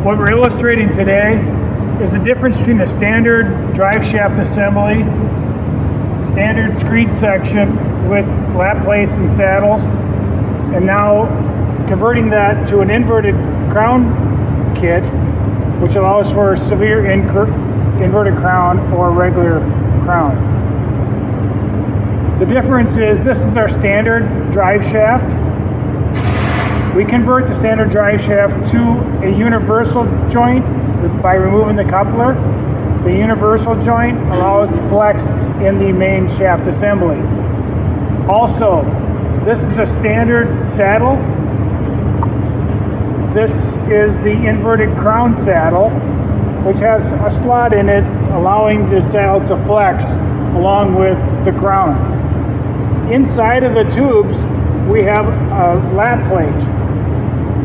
What we're illustrating today is the difference between a standard drive shaft assembly, standard screed section with lap plates and saddles, and now converting that to an inverted crown kit, which allows for severe inverted crown or regular crown. The difference is this is our standard drive shaft. We convert the standard drive shaft to a universal joint by removing the coupler. The universal joint allows flex in the main shaft assembly. Also, this is a standard saddle. This is the inverted crown saddle, which has a slot in it allowing the saddle to flex along with the crown. Inside of the tubes, we have a lap plate.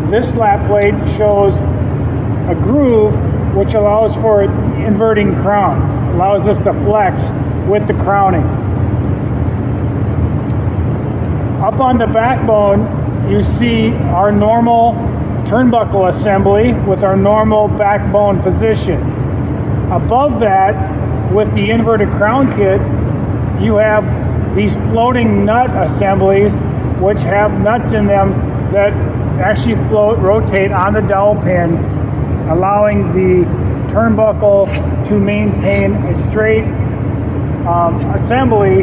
This lap plate shows a groove which allows for inverting crown, allows us to flex with the crowning. Up on the backbone, you see our normal turnbuckle assembly with our normal backbone position. Above that, with the inverted crown kit, you have these floating nut assemblies which have nuts in them that actually rotate on the dowel pin, allowing the turnbuckle to maintain a straight assembly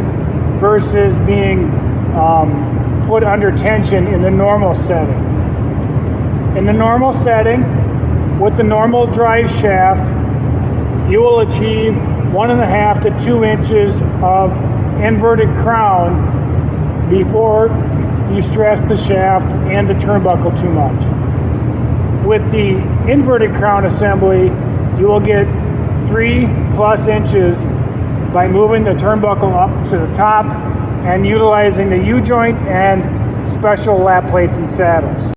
versus being put under tension in the normal setting. In the normal setting, with the normal drive shaft, you will achieve 1.5 to 2 inches of inverted crown before you stress the shaft and the turnbuckle too much. With the inverted crown assembly, you will get 3+ inches by moving the turnbuckle up to the top and utilizing the U-joint and special lap plates and saddles.